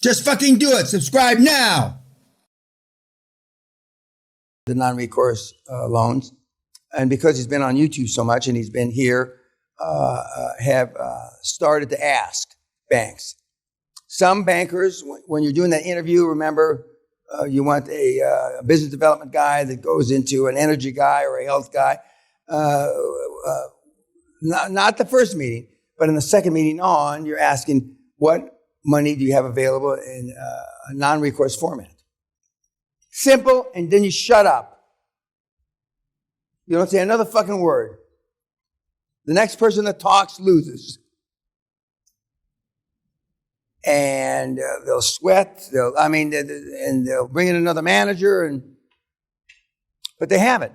Just fucking do it. Subscribe now. The non-recourse loans. And because he's been on YouTube so much and he's been here, have started to ask banks. Some bankers, when you're doing that interview, remember, you want a business development guy that goes into an energy guy or a health guy. Not the first meeting, but in the second meeting on, you're asking, what money do you have available in a non-recourse format? Simple, and then you shut up. You don't say another fucking word. The next person that talks loses. And they'll sweat. And they'll bring in another manager. But they have it.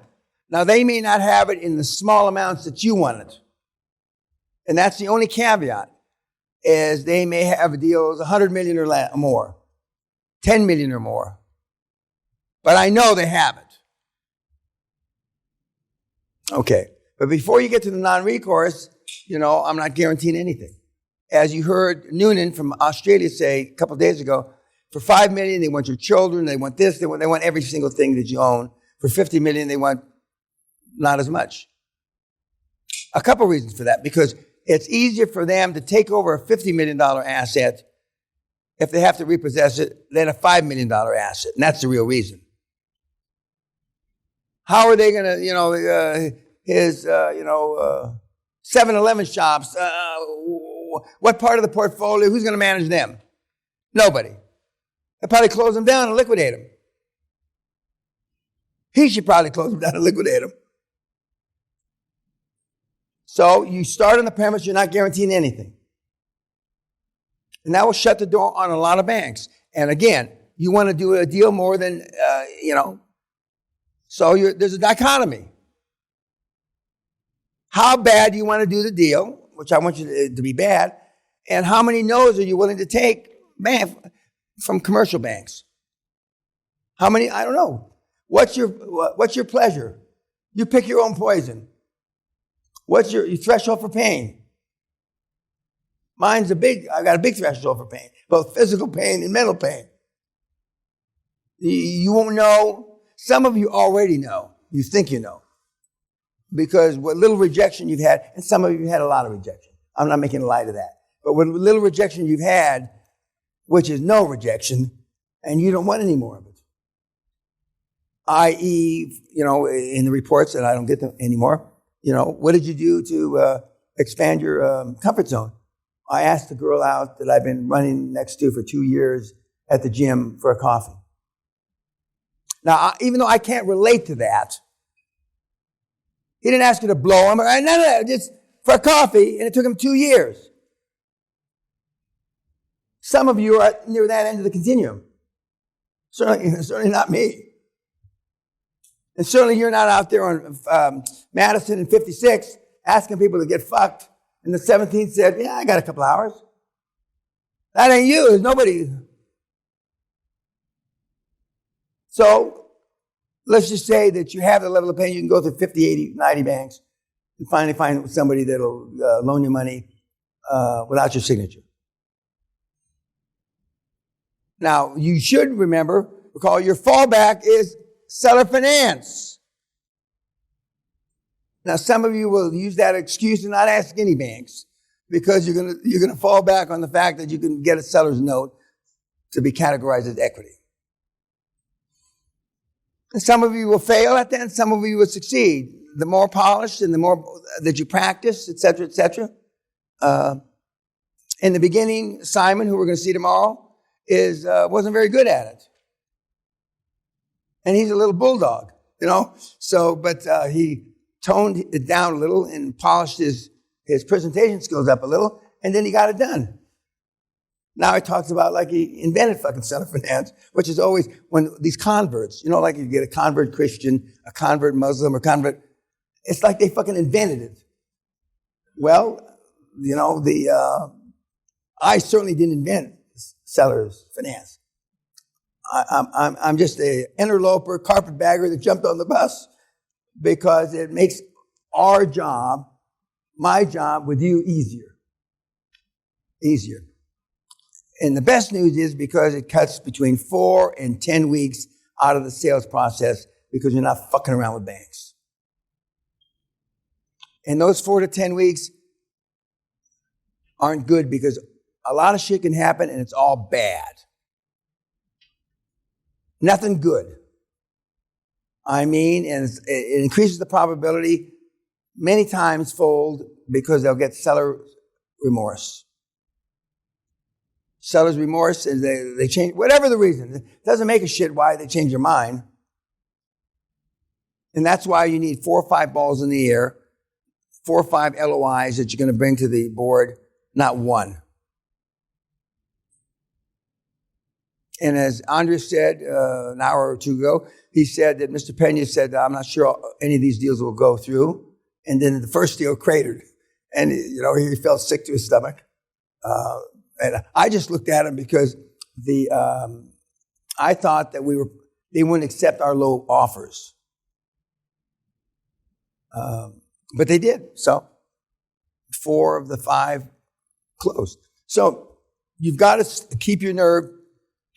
Now, they may not have it in the small amounts that you want it. And that's the only caveat, is they may have deals 100 million or more, 10 million or more. But I know they have it. Okay. But before you get to the non-recourse, I'm not guaranteeing anything. As you heard Noonan from Australia say a couple of days ago, for $5 million, they want your children, they want this, they want every single thing that you own. For $50 million, they want not as much. A couple of reasons for that, because it's easier for them to take over a $50 million asset if they have to repossess it than a $5 million asset. And that's the real reason. How are they going to, his 7-Eleven shops, what part of the portfolio, who's going to manage them? Nobody. They'll probably close them down and liquidate them. He should probably close them down and liquidate them. So you start on the premise you're not guaranteeing anything. And that will shut the door on a lot of banks. And again, you want to do a deal more than, so there's a dichotomy. How bad do you want to do the deal, which I want you to be bad, and how many no's are you willing to take from commercial banks? How many? I don't know. What's your pleasure? You pick your own poison. What's your threshold for pain? I've got a big threshold for pain, both physical pain and mental pain. You won't know. Some of you already know. You think you know. Because what little rejection you've had, and some of you had a lot of rejection. I'm not making light of that. But what little rejection you've had, which is no rejection, and you don't want any more of it. I.e., in the reports, and I don't get them anymore, what did you do to expand your comfort zone? I asked the girl out that I've been running next to for 2 years at the gym for a coffee. Now, even though I can't relate to that, he didn't ask her to blow him. No, just for a coffee, and it took him 2 years. Some of you are near that end of the continuum. Certainly not me. And certainly you're not out there on Madison and 56 asking people to get fucked. And the 17th said, yeah, I got a couple hours. That ain't you. There's nobody. So let's just say that you have the level of pain. You can go through 50, 80, 90 banks and finally find somebody that'll loan you money without your signature. Now, you should recall your fallback is seller finance. Now, some of you will use that excuse to not ask any banks because you're gonna fall back on the fact that you can get a seller's note to be categorized as equity. And some of you will fail at that, and some of you will succeed. The more polished and the more that you practice, et cetera, et cetera. In the beginning, Simon, who we're going to see tomorrow, wasn't very good at it. And he's a little bulldog, So, but he toned it down a little and polished his presentation skills up a little, and then he got it done. Now he talks about like he invented fucking seller finance, which is always when these converts, like you get a convert Christian, a convert Muslim, or convert, it's like they fucking invented it. Well, I certainly didn't invent seller's finance. I'm just an interloper, carpetbagger that jumped on the bus because it makes our job, my job with you, easier. And the best news is because it cuts between 4 and 10 weeks out of the sales process because you're not fucking around with banks. And those 4 to 10 weeks aren't good because a lot of shit can happen and it's all bad. Nothing good. I mean, and it increases the probability many times fold because they'll get seller remorse. Seller's remorse is they change, whatever the reason. It doesn't make a shit why they change their mind. And that's why you need 4 or 5 balls in the air, 4 or 5 LOIs that you're going to bring to the board, not one. And as Andres said an hour or two ago, he said that Mr. Peña said, I'm not sure any of these deals will go through. And then the first deal cratered. And, he felt sick to his stomach. And I just looked at him because I thought that they wouldn't accept our low offers. But they did. So 4 of the 5 closed. So you've got to keep your nerve.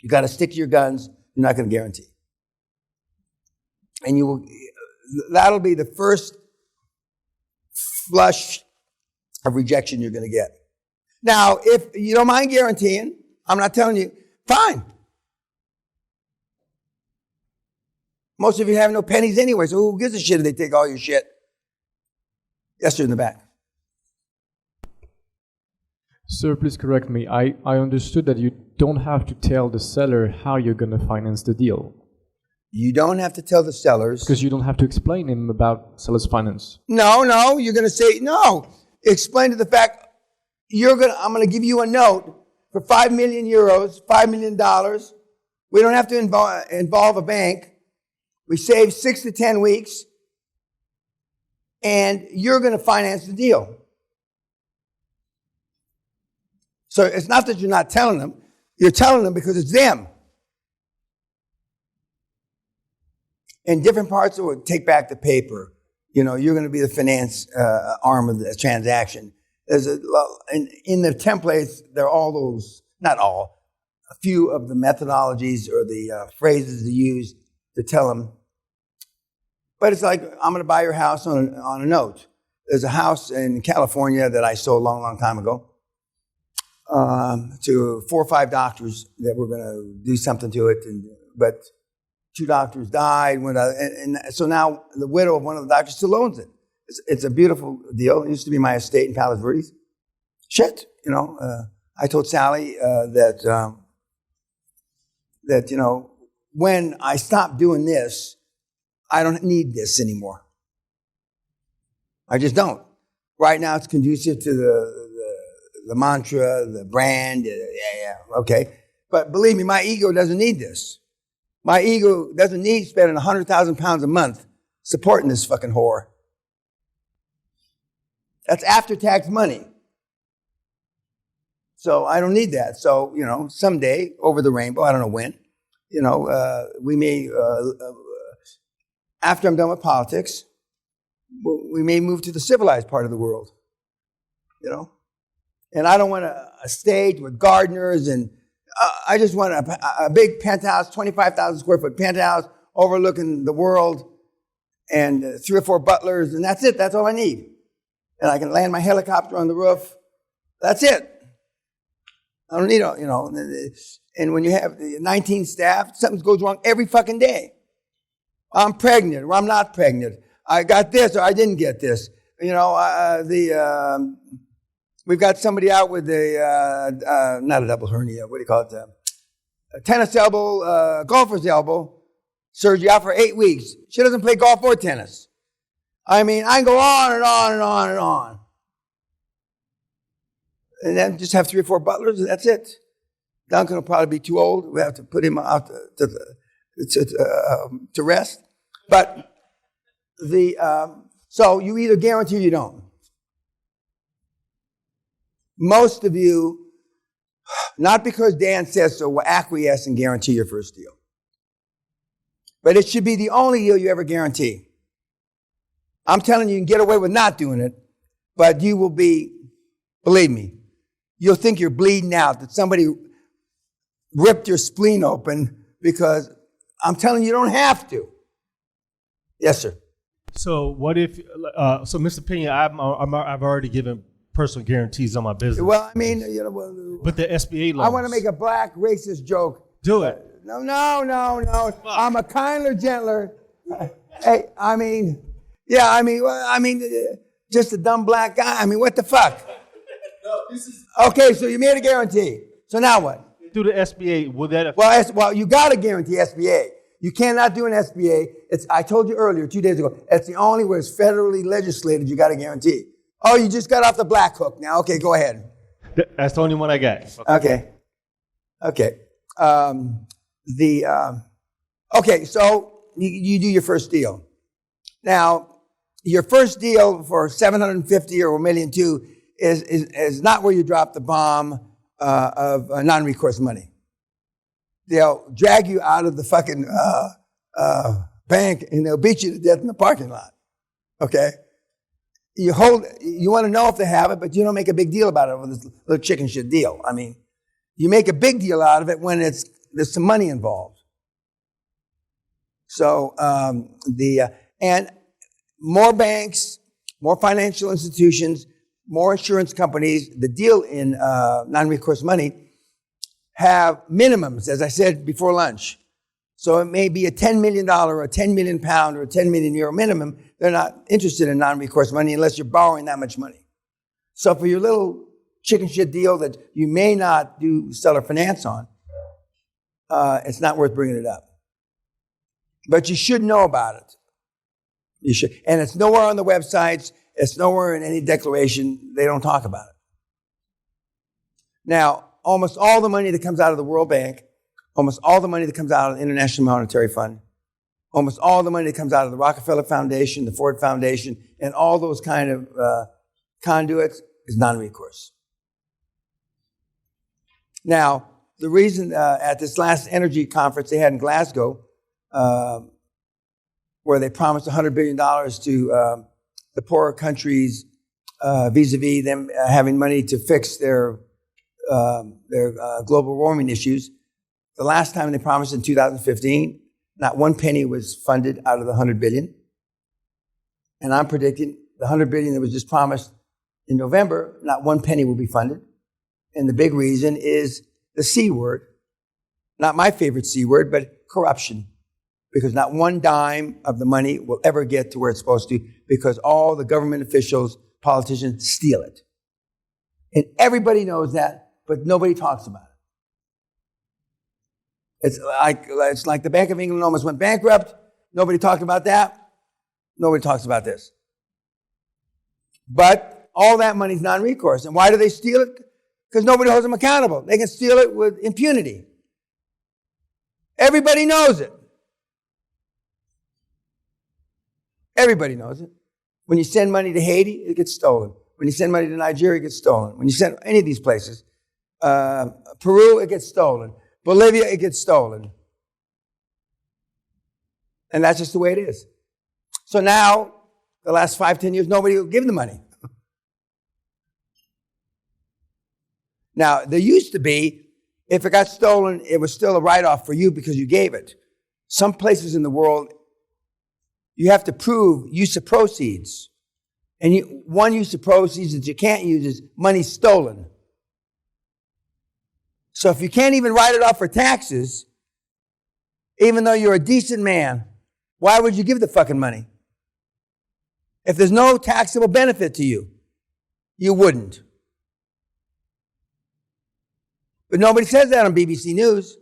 You've got to stick to your guns. You're not going to guarantee. And that'll be the first flush of rejection you're going to get. Now, if you don't mind guaranteeing, I'm not telling you, fine. Most of you have no pennies anyway, so who gives a shit if they take all your shit? Yes, sir, in the back. Sir, please correct me. I understood that you don't have to tell the seller how you're going to finance the deal. You don't have to tell the sellers. Because you don't have to explain him about seller's finance. No, you're going to say, no. Explain to the fact, I'm going to give you a note for 5 million euros, $5 million. We don't have to involve a bank. We save 6 to 10 weeks. And you're going to finance the deal. So it's not that you're not telling them. You're telling them because it's them. And different parts will take back the paper. You're going to be the finance arm of the transaction. There's in the templates, there are all those, not all, a few of the methodologies or the phrases to use to tell them. But it's like, I'm going to buy your house on a note. There's a house in California that I sold a long, long time ago to 4 or 5 doctors that were going to do something to it. But 2 doctors died. And so now the widow of one of the doctors still owns it. It's a beautiful deal. It used to be my estate in Palos Verdes. Shit, I told Sally that when I stop doing this, I don't need this anymore. I just don't. Right now, it's conducive to the mantra, the brand. Okay. But believe me, my ego doesn't need this. My ego doesn't need spending 100,000 pounds a month supporting this fucking whore. That's after-tax money. So I don't need that. So, someday, over the rainbow, I don't know when, we may, after I'm done with politics, we may move to the civilized part of the world, And I don't want a stage with gardeners and I just want a big penthouse, 25,000 square foot penthouse overlooking the world and 3 or 4 butlers, and that's it. That's all I need. And I can land my helicopter on the roof. That's it. I don't need, and when you have 19 staff, something goes wrong every fucking day. I'm pregnant or I'm not pregnant. I got this or I didn't get this. We've got somebody out with not a double hernia, what do you call it? A tennis elbow, golfer's elbow, surgery out for 8 weeks. She doesn't play golf or tennis. I mean, I can go on and on and on and on. And then just have 3 or 4 butlers, and that's it. Duncan will probably be too old. We have to put him out to rest. But so you either guarantee or you don't. Most of you, not because Dan says so, will acquiesce and guarantee your first deal. But it should be the only deal you ever guarantee. I'm telling you, you can get away with not doing it, but you will be, believe me, you'll think you're bleeding out, that somebody ripped your spleen open because I'm telling you, you don't have to. Yes, sir. So what if, so Mr. Peña, I've already given personal guarantees on my business. Well, I mean, you know, but the SBA loans. I want to make a black racist joke. Do it. No. I'm a kinder, gentler. Hey, I mean, just a dumb black guy. I mean, what the fuck? Okay, so you made a guarantee. So now what? Through the SBA, will that? Well, you got to guarantee SBA. You cannot do an SBA. I told you earlier, 2 days ago, it's the only where it's federally legislated you got to guarantee. Oh, you just got off the black hook now. Okay, go ahead. That's the only one I got. Okay. Okay, so you do your first deal. Now, your first deal for $750 or $1.2 million is not where you drop the bomb of non-recourse money. They'll drag you out of the fucking bank and they'll beat you to death in the parking lot. Okay? You want to know if they have it, but you don't make a big deal about it with this little chicken shit deal. I mean, you make a big deal out of it when there's some money involved. So, and more banks, more financial institutions, more insurance companies, the deal in non-recourse money have minimums, as I said before lunch. So it may be a $10 million or a £10 million or a €10 million minimum. They're not interested in non-recourse money unless you're borrowing that much money. So for your little chicken shit deal that you may not do seller finance on, it's not worth bringing it up. But you should know about it. You should. And it's nowhere on the websites. It's nowhere in any declaration. They don't talk about it. Now, almost all the money that comes out of the World Bank, almost all the money that comes out of the International Monetary Fund, almost all the money that comes out of the Rockefeller Foundation, the Ford Foundation, and all those kind of conduits is non-recourse. Now, the reason at this last energy conference they had in Glasgow, where they promised $100 billion to the poorer countries vis-a-vis them having money to fix their global warming issues. The last time they promised in 2015, not one penny was funded out of the $100 billion. And I'm predicting the $100 billion that was just promised in November, not one penny will be funded. And the big reason is the C word. Not my favorite C word, but corruption. Because not one dime of the money will ever get to where it's supposed to, because all the government officials, politicians steal it. And everybody knows that, but nobody talks about it. It's like the Bank of England almost went bankrupt. Nobody talked about that. Nobody talks about this. But all that money is non-recourse. And why do they steal it? Because nobody holds them accountable. They can steal it with impunity. Everybody knows it. Everybody knows it. When you send money to Haiti, it gets stolen. When you send money to Nigeria, it gets stolen. When you send any of these places, Peru, it gets stolen. Bolivia, it gets stolen. And that's just the way it is. So now, the last 5-10 years, nobody will give the money. Now, there used to be, if it got stolen, it was still a write-off for you because you gave it. Some places in the world, you have to prove use of proceeds. And one use of proceeds that you can't use is money stolen. So if you can't even write it off for taxes, even though you're a decent man, why would you give the fucking money? If there's no taxable benefit to you, you wouldn't. But nobody says that on BBC News.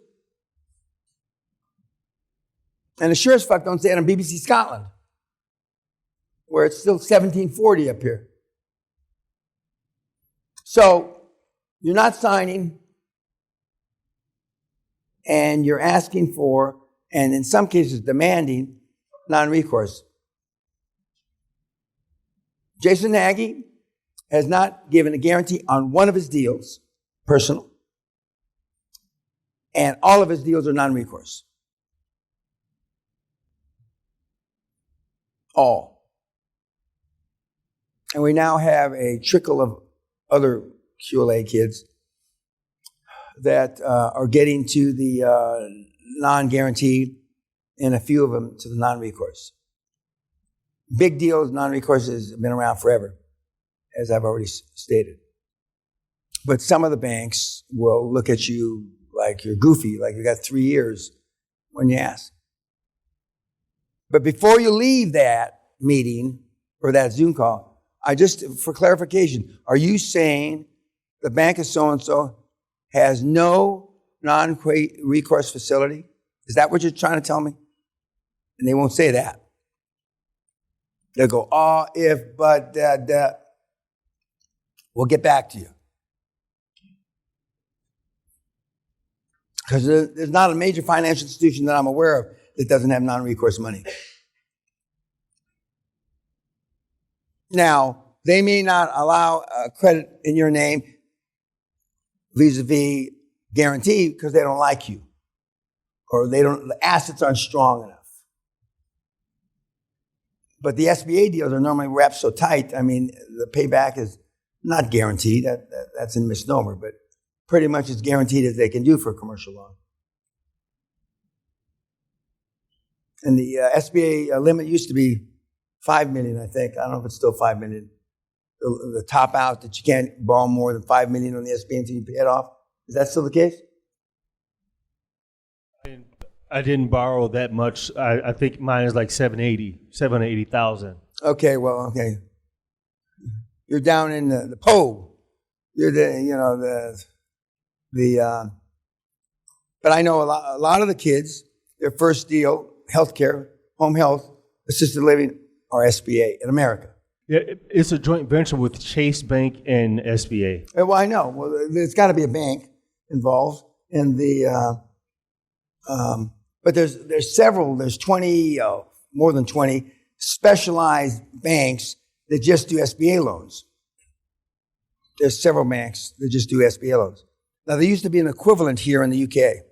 And the sure as fuck don't say it on BBC Scotland, where it's still 1740 up here. So you're not signing, and you're asking for, and in some cases demanding, non-recourse. Jason Nagy has not given a guarantee on one of his deals, personal, and all of his deals are non-recourse. All. And we now have a trickle of other QLA kids that are getting to the non-guarantee, and a few of them to the non-recourse. Big deals, non-recourse has been around forever, as I've already stated. But some of the banks will look at you like you're goofy, like you got 3 years when you ask. But before you leave that meeting or that Zoom call, for clarification, are you saying the bank of so-and-so has no non-recourse facility? Is that what you're trying to tell me? And they won't say that. They'll go, if, but, we'll get back to you. Because there's not a major financial institution that I'm aware of that doesn't have non-recourse money. Now, they may not allow credit in your name vis-a-vis guarantee because they don't like you, or the assets aren't strong enough. But the SBA deals are normally wrapped so tight. I mean, the payback is not guaranteed. That's a misnomer, but pretty much as guaranteed as they can do for a commercial loan. And the SBA limit used to be $5 million, I think. I don't know if it's still $5 million. The top out that you can't borrow more than $5 million on the SBA until you pay it off. Is that still the case? I didn't borrow that much. I think mine is like 780,000. Okay, well, okay. You're down in the PO. You're but I know a lot of the kids, their first deal, healthcare, home health, assisted living, are SBA in America. Yeah, it's a joint venture with Chase Bank and SBA. Well, I know. Well, there's got to be a bank involved in the. But there's several. There's 20, more than 20 specialized banks that just do SBA loans. There's several banks that just do SBA loans. Now, there used to be an equivalent here in the UK,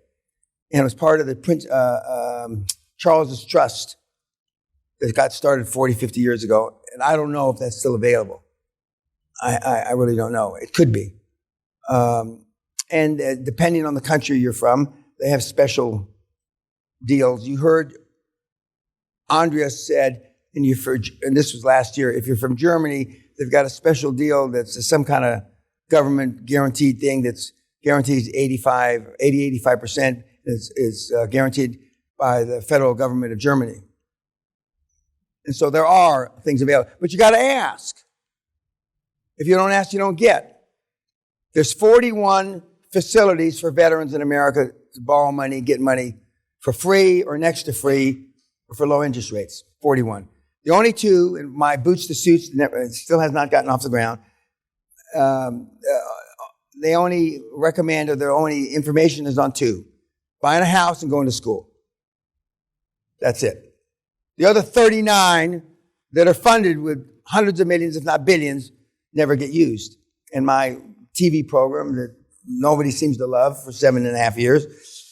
and it was part of the Prince Charles's Trust that got started 40, 50 years ago, and I don't know if that's still available. I really don't know. It could be. And depending on the country you're from, they have special deals. You heard Andrea said, and this was last year, if you're from Germany, they've got a special deal that's some kind of government guaranteed thing that's guarantees 85% is guaranteed by the federal government of Germany. And so there are things available, but you got to ask. If you don't ask, you don't get. There's 41 facilities for veterans in America to borrow money, get money for free or next to free or for low interest rates. 41. The only two, and my boots to suits still has not gotten off the ground. They only recommend, or their only information is on two: buying a house and going to school. That's it. The other 39 that are funded with hundreds of millions, if not billions, never get used. And my TV program that nobody seems to love for 7.5 years,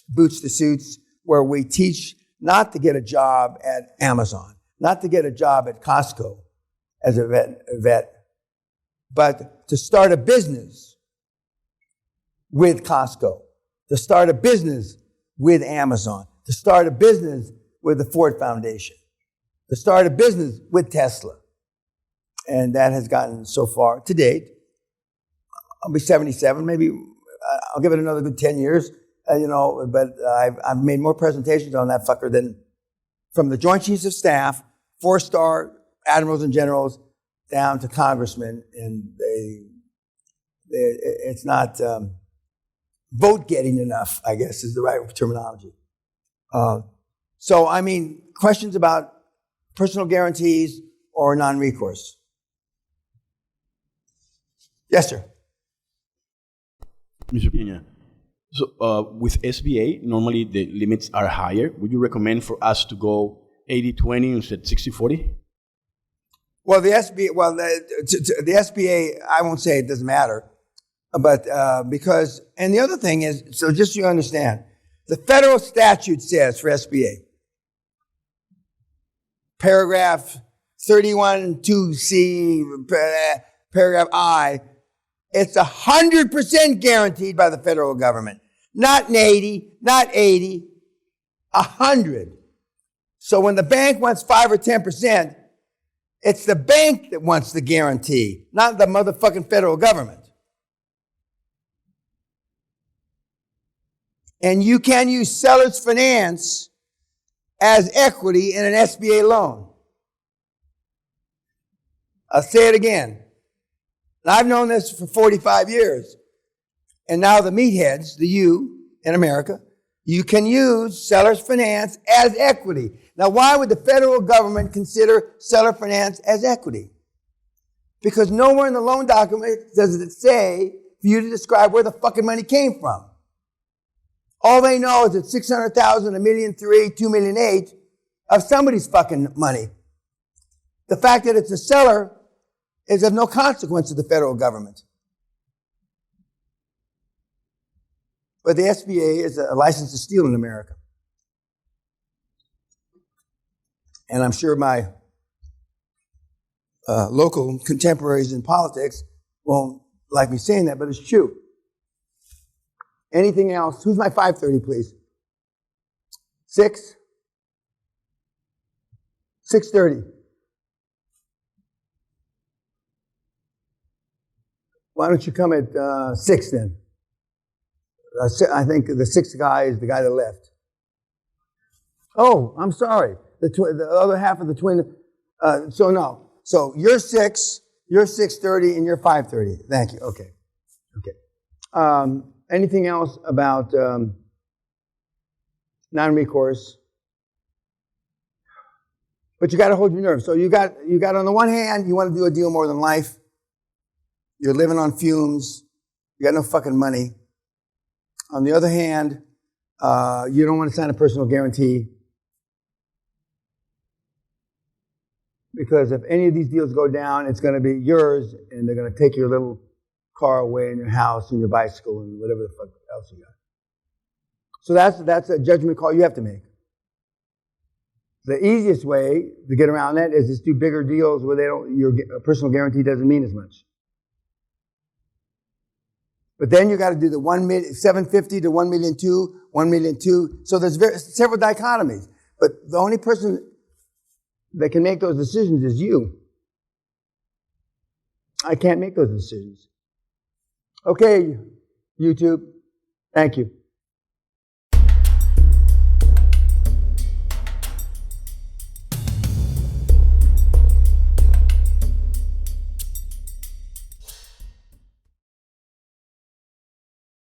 Boots to Suits, where we teach not to get a job at Amazon, not to get a job at Costco as a vet, but to start a business with Costco, to start a business with Amazon, to start a business with the Ford Foundation, to start a business with Tesla. And that has gotten so far to date. I'll be 77, maybe I'll give it another good 10 years, but I've made more presentations on that fucker than from the Joint Chiefs of Staff, 4-star admirals and generals, down to congressmen, and it's not vote getting enough, I guess is the right terminology. So, I mean, questions about personal guarantees or non-recourse? Yes, sir. Mr. Peña, so with SBA, normally the limits are higher. Would you recommend for us to go 80-20 instead 60-40? Well, the SBA, I won't say it doesn't matter, but because, and the other thing is, so just so you understand, the federal statute says for SBA, paragraph 31(2)(c), paragraph I, It's 100% guaranteed by the federal government. Not an 80, not 80, 100. So when the bank wants 5 or 10%, it's the bank that wants the guarantee, not the motherfucking federal government. And you can use seller's finance as equity in an SBA loan. I'll say it again. And I've known this for 45 years. And now the meatheads, the you in America, you can use seller's finance as equity. Now, why would the federal government consider seller finance as equity? Because nowhere in the loan document does it say for you to describe where the fucking money came from. All they know is it's 600,000, $1.3 million, $2.8 million of somebody's fucking money. The fact that it's a seller is of no consequence to the federal government. But the SBA is a license to steal in America. And I'm sure my local contemporaries in politics won't like me saying that, but it's true. Anything else? Who's my 5:30, please? 6? 6:30. Why don't you come at 6 then? I think the sixth guy is the guy that left. Oh, I'm sorry. The other half of the twin. So no. So you're 6, you're 6:30, and you're 5:30. Thank you. Okay. Anything else about non-recourse? But you got to hold your nerve. So you got on the one hand, you want to do a deal more than life. You're living on fumes. You got no fucking money. On the other hand, you don't want to sign a personal guarantee. Because if any of these deals go down, it's going to be yours, and they're going to take your little car away, and your house, and your bicycle, and whatever the fuck else you got. So that's a judgment call you have to make. The easiest way to get around that is just do bigger deals where your personal guarantee doesn't mean as much. But then you got to do the 750 to 1 million 1 million 2. So there's several dichotomies. But the only person that can make those decisions is you. I can't make those decisions. Okay, YouTube. Thank you.